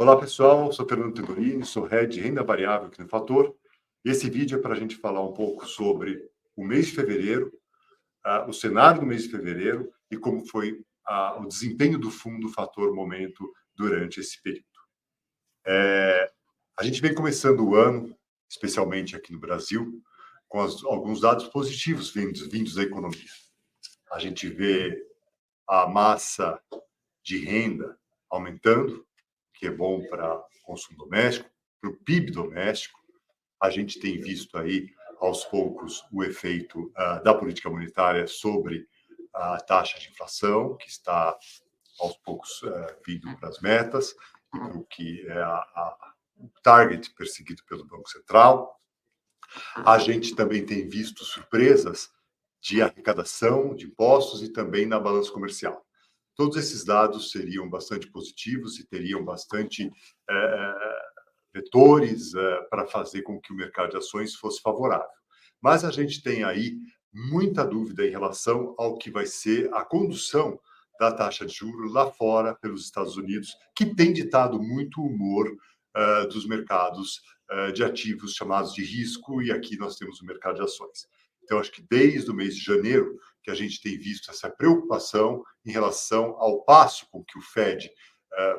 Olá pessoal, sou Fernando Tegorini, sou Head de Renda Variável aqui no Fator. Esse vídeo é para a gente falar um pouco sobre o mês de fevereiro, o cenário do mês de fevereiro e como foi o desempenho do fundo Fator Momento durante esse período. A gente vem começando o ano, especialmente aqui no Brasil, com alguns dados positivos vindos da economia. A gente vê a massa de renda aumentando, que é bom para o consumo doméstico, para o PIB doméstico. A gente tem visto aí, aos poucos, o efeito da política monetária sobre a taxa de inflação, que está, aos poucos, vindo para as metas, e para o que é o target perseguido pelo Banco Central. A gente também tem visto surpresas de arrecadação de impostos e também na balança comercial. Todos esses dados seriam bastante positivos e teriam bastante vetores para fazer com que o mercado de ações fosse favorável. Mas a gente tem aí muita dúvida em relação ao que vai ser a condução da taxa de juros lá fora, pelos Estados Unidos, que tem ditado muito o humor dos mercados de ativos chamados de risco, e aqui nós temos o mercado de ações. Então, acho que desde o mês de janeiro que a gente tem visto essa preocupação em relação ao passo com que o Fed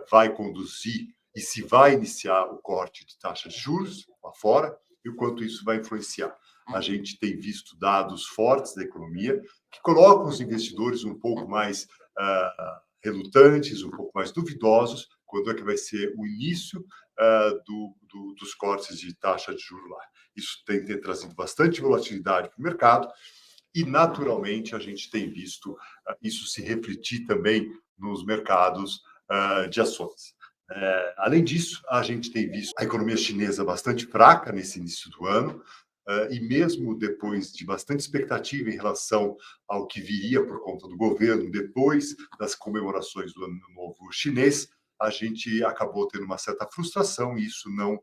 vai conduzir e se vai iniciar o corte de taxa de juros lá fora e o quanto isso vai influenciar. A gente tem visto dados fortes da economia que colocam os investidores um pouco mais relutantes, um pouco mais duvidosos quando é que vai ser o início dos cortes de taxa de juros lá. Isso tem trazido bastante volatilidade para o mercado e, naturalmente, a gente tem visto isso se refletir também nos mercados de ações. Além disso, a gente tem visto a economia chinesa bastante fraca nesse início do ano, e mesmo depois de bastante expectativa em relação ao que viria por conta do governo, depois das comemorações do Ano Novo Chinês, a gente acabou tendo uma certa frustração e isso não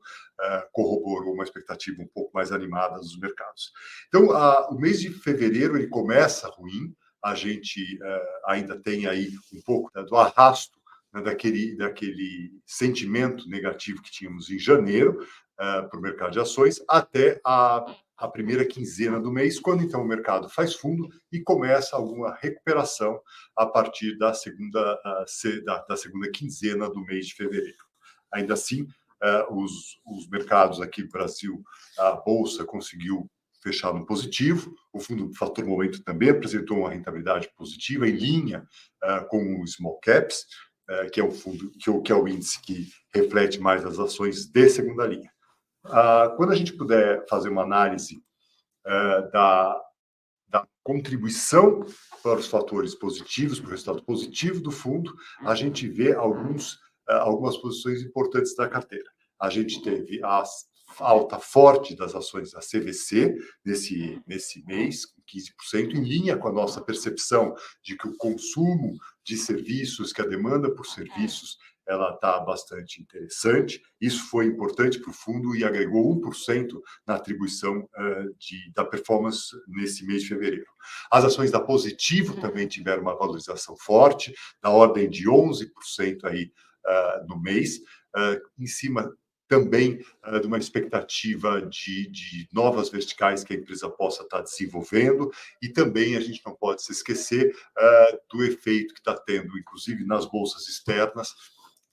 corroborou uma expectativa um pouco mais animada dos mercados. Então, o mês de fevereiro ele começa ruim, a gente ainda tem aí um pouco do arrasto daquele sentimento negativo que tínhamos em janeiro para o mercado de ações até a primeira quinzena do mês, quando então o mercado faz fundo e começa alguma recuperação a partir da segunda quinzena do mês de fevereiro. Ainda assim, os mercados aqui no Brasil, a Bolsa conseguiu fechar no positivo, o fundo Fator Momento também apresentou uma rentabilidade positiva em linha com os small caps, que é o fundo, que é o índice que reflete mais as ações de segunda linha. Quando a gente puder fazer uma análise da contribuição para os fatores positivos, para o resultado positivo do fundo, a gente vê algumas posições importantes da carteira. A gente teve a alta forte das ações da CVC nesse mês, 15%, em linha com a nossa percepção de que o consumo de serviços, que a demanda por serviços, ela está bastante interessante. Isso foi importante para o fundo e agregou 1% na atribuição da performance nesse mês de fevereiro. As ações da Positivo também tiveram uma valorização forte, na ordem de 11% aí no mês, em cima também de uma expectativa de novas verticais que a empresa possa estar desenvolvendo, e também a gente não pode se esquecer do efeito que está tendo, inclusive nas bolsas externas,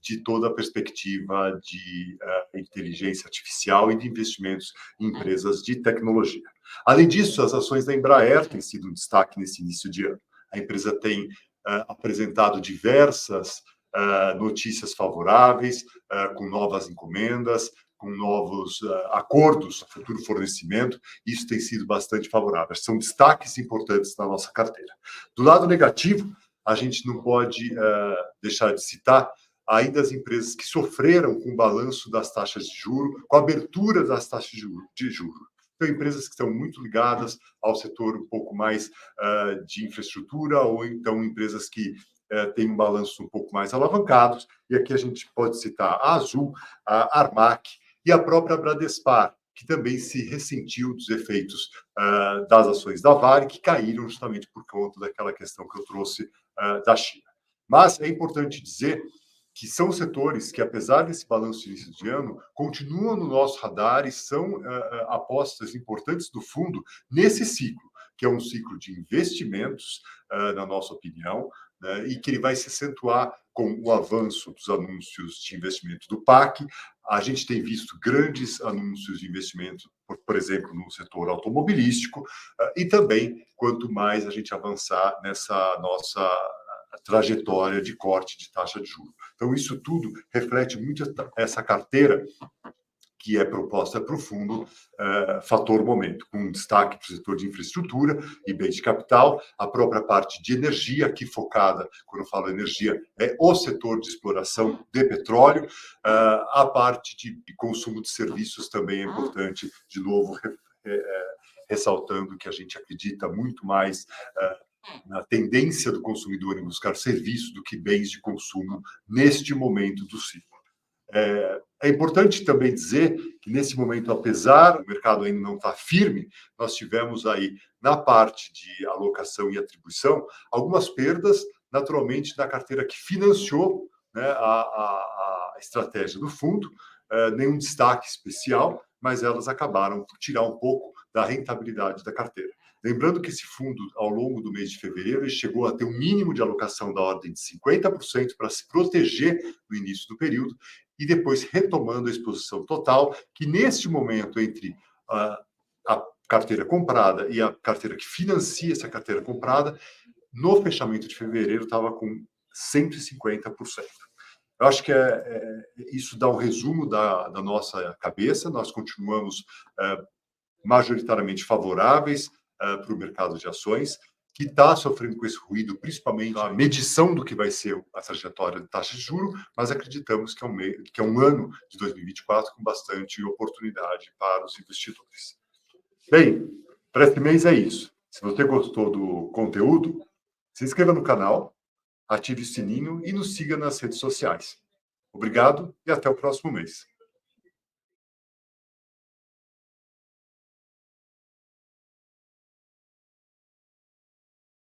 de toda a perspectiva de inteligência artificial e de investimentos em empresas de tecnologia. Além disso, as ações da Embraer têm sido um destaque nesse início de ano. A empresa tem apresentado diversas notícias favoráveis, com novas encomendas, com novos acordos a futuro fornecimento. Isso tem sido bastante favorável. São destaques importantes na nossa carteira. Do lado negativo, a gente não pode deixar de citar ainda as empresas que sofreram com o balanço das taxas de juros, com a abertura das taxas de juros. Então, empresas que estão muito ligadas ao setor um pouco mais de infraestrutura, ou então empresas que têm um balanço um pouco mais alavancados. E aqui a gente pode citar a Azul, a Armac e a própria Bradespar, que também se ressentiu dos efeitos das ações da Vale, que caíram justamente por conta daquela questão que eu trouxe da China. Mas é importante dizer que são setores que, apesar desse balanço de início de ano, continuam no nosso radar e são apostas importantes do fundo nesse ciclo, que é um ciclo de investimentos, na nossa opinião, né, e que ele vai se acentuar com o avanço dos anúncios de investimento do PAC. A gente tem visto grandes anúncios de investimento, por exemplo, no setor automobilístico, e também, quanto mais a gente avançar nessa nossa trajetória de corte de taxa de juros. Então, isso tudo reflete muito essa carteira que é proposta para o fundo Fator Momento, com destaque para o setor de infraestrutura e bens de capital, a própria parte de energia, aqui focada, quando eu falo energia, é o setor de exploração de petróleo, a parte de consumo de serviços também é importante, de novo, ressaltando que a gente acredita muito mais na tendência do consumidor em buscar serviços do que bens de consumo neste momento do ciclo. É importante também dizer que, nesse momento, apesar do mercado ainda não estar firme, nós tivemos aí, na parte de alocação e atribuição, algumas perdas, naturalmente, na carteira que financiou, né, a estratégia do fundo, nenhum destaque especial, mas elas acabaram por tirar um pouco da rentabilidade da carteira. Lembrando que esse fundo, ao longo do mês de fevereiro, ele chegou a ter um mínimo de alocação da ordem de 50% para se proteger no início do período, e depois retomando a exposição total, que neste momento, entre a carteira comprada e a carteira que financia essa carteira comprada, no fechamento de fevereiro estava com 150%. Eu acho que isso dá um resumo da nossa cabeça. Nós continuamos majoritariamente favoráveis para o mercado de ações, que está sofrendo com esse ruído, principalmente a medição do que vai ser a trajetória de taxa de juros, mas acreditamos que é um ano de 2024 com bastante oportunidade para os investidores. Bem, para esse mês é isso. Se você gostou do conteúdo, se inscreva no canal, ative o sininho e nos siga nas redes sociais. Obrigado e até o próximo mês.